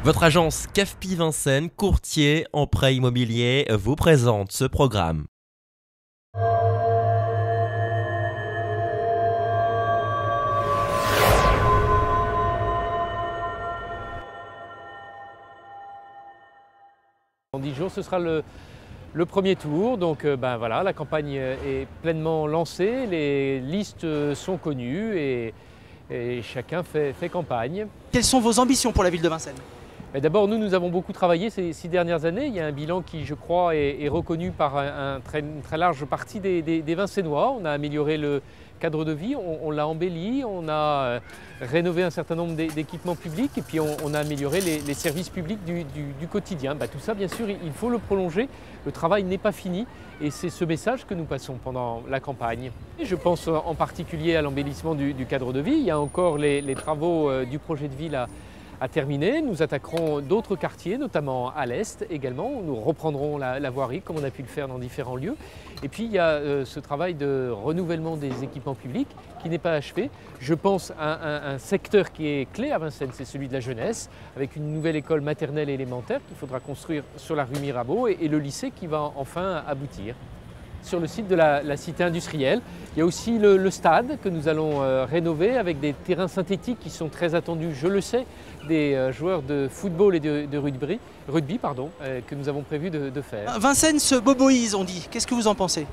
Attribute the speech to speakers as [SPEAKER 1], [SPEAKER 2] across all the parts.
[SPEAKER 1] Votre agence CAFPI Vincennes, courtier en prêt immobilier, vous présente ce programme.
[SPEAKER 2] En 10 jours, ce sera le premier tour, donc voilà, la campagne est pleinement lancée, les listes sont connues et chacun fait campagne.
[SPEAKER 3] Quelles sont vos ambitions pour la ville de Vincennes?
[SPEAKER 2] D'abord, nous avons beaucoup travaillé ces 6 dernières années. Il y a un bilan qui, je crois, est reconnu par une très large partie des Vincennois. On a amélioré le cadre de vie, on l'a embelli, on a rénové un certain nombre d'équipements publics et puis on a amélioré les services publics du quotidien. Tout ça, bien sûr, il faut le prolonger. Le travail n'est pas fini et c'est ce message que nous passons pendant la campagne. Et je pense en particulier à l'embellissement du cadre de vie. Il y a encore les travaux du projet de ville à terminer. Nous attaquerons d'autres quartiers, notamment à l'est également. Nous reprendrons la voirie comme on a pu le faire dans différents lieux. Et puis il y a ce travail de renouvellement des équipements publics qui n'est pas achevé. Je pense à un secteur qui est clé à Vincennes, c'est celui de la jeunesse, avec une nouvelle école maternelle et élémentaire qu'il faudra construire sur la rue Mirabeau et le lycée qui va enfin aboutir. Sur le site de la cité industrielle, il y a aussi le stade que nous allons rénover avec des terrains synthétiques qui sont très attendus, je le sais, des joueurs de football et de rugby que nous avons prévu de faire.
[SPEAKER 3] Vincennes se boboise, on dit. Qu'est-ce que vous en pensez?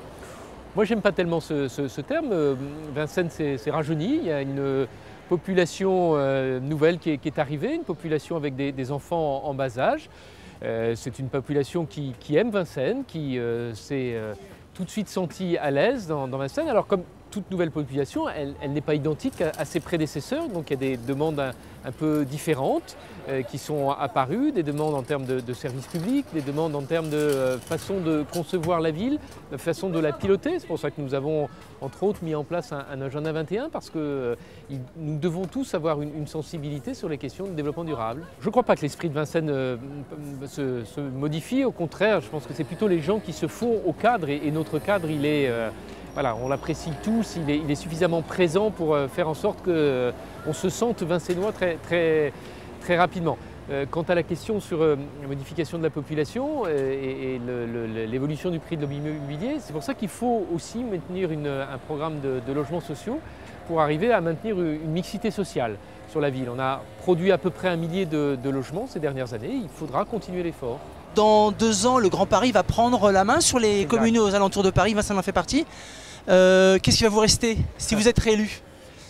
[SPEAKER 2] Moi, j'aime pas tellement ce terme. Vincennes s'est rajeuni. Il y a une population nouvelle qui est arrivée, une population avec des enfants en bas âge. C'est une population qui aime Vincennes, qui s'est tout de suite sentie à l'aise dans Vincennes. Alors comme toute nouvelle population, elle n'est pas identique à ses prédécesseurs, donc il y a des demandes un peu différentes qui sont apparues, des demandes en termes de services publics, des demandes en termes de façon de concevoir la ville, de façon de la piloter. C'est pour ça que nous avons entre autres mis en place un agenda 21 parce que nous devons tous avoir une sensibilité sur les questions de développement durable. Je ne crois pas que l'esprit de Vincennes se modifie, au contraire, je pense que c'est plutôt les gens qui se font au cadre et notre cadre, il est... Voilà, on l'apprécie tous, il est suffisamment présent pour faire en sorte qu'on se sente vincennois très rapidement. Quant à la question sur la modification de la population et l'évolution du prix de l'immobilier, c'est pour ça qu'il faut aussi maintenir un programme de logements sociaux pour arriver à maintenir une mixité sociale sur la ville. On a produit à peu près 1 millier de logements ces dernières années, il faudra continuer l'effort.
[SPEAKER 3] Dans 2 ans, le Grand Paris va prendre la main sur les communes aux alentours de Paris. Vincennes en fait partie. Qu'est-ce qui va vous rester si vous êtes réélu?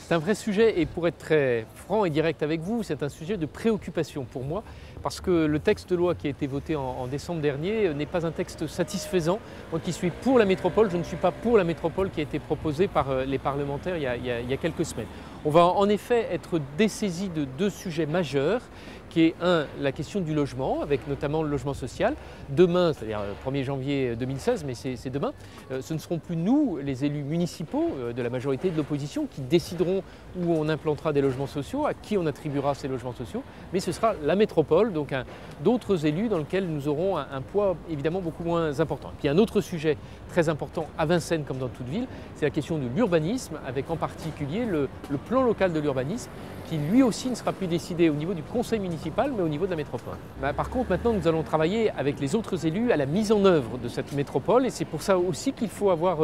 [SPEAKER 2] C'est un vrai sujet et pour être très franc et direct avec vous, c'est un sujet de préoccupation pour moi parce que le texte de loi qui a été voté en décembre dernier n'est pas un texte satisfaisant. Moi qui suis pour la métropole, je ne suis pas pour la métropole qui a été proposée par les parlementaires il y a quelques semaines. On va en effet être dessaisi de 2 sujets majeurs qui est la question du logement, avec notamment le logement social. Demain, c'est-à-dire le 1er janvier 2016, mais c'est demain, ce ne seront plus nous, les élus municipaux de la majorité de l'opposition, qui décideront où on implantera des logements sociaux, à qui on attribuera ces logements sociaux, mais ce sera la métropole, donc d'autres élus dans lesquels nous aurons un poids évidemment beaucoup moins important. Et puis un autre sujet très important à Vincennes comme dans toute ville, c'est la question de l'urbanisme, avec en particulier le plan local de l'urbanisme, qui lui aussi ne sera plus décidé au niveau du conseil municipal, mais au niveau de la métropole. Par contre, maintenant, nous allons travailler avec les autres élus à la mise en œuvre de cette métropole, et c'est pour ça aussi qu'il faut avoir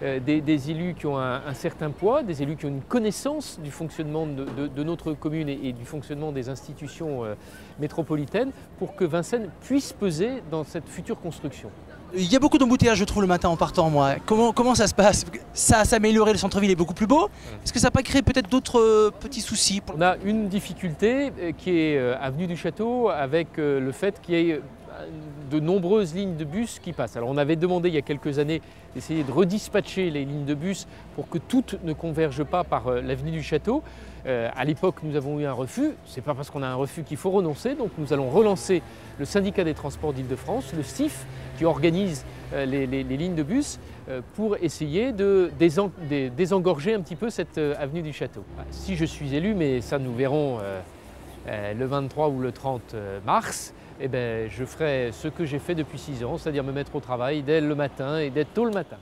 [SPEAKER 2] des élus qui ont un certain poids, des élus qui ont une connaissance du fonctionnement de notre commune et du fonctionnement des institutions métropolitaines, pour que Vincennes puisse peser dans cette future construction.
[SPEAKER 3] Il y a beaucoup d'embouteillages, je trouve, le matin en partant, moi. Comment ça se passe? Ça a amélioré, le centre-ville est beaucoup plus beau. Est-ce que ça n'a pas créé peut-être d'autres petits soucis?
[SPEAKER 2] On a une difficulté qui est avenue du Château, avec le fait qu'il y ait de nombreuses lignes de bus qui passent. Alors on avait demandé il y a quelques années d'essayer de redispatcher les lignes de bus pour que toutes ne convergent pas par l'avenue du Château. À l'époque, nous avons eu un refus. Ce n'est pas parce qu'on a un refus qu'il faut renoncer. Donc nous allons relancer le syndicat des transports d'Île-de-France, le STIF, qui organise les lignes de bus pour essayer de désengorger un petit peu cette avenue du Château. Si je suis élu, mais ça nous verrons le 23 ou le 30 mars, je ferai ce que j'ai fait depuis 6 ans, c'est-à-dire me mettre au travail dès le matin et dès tôt le matin.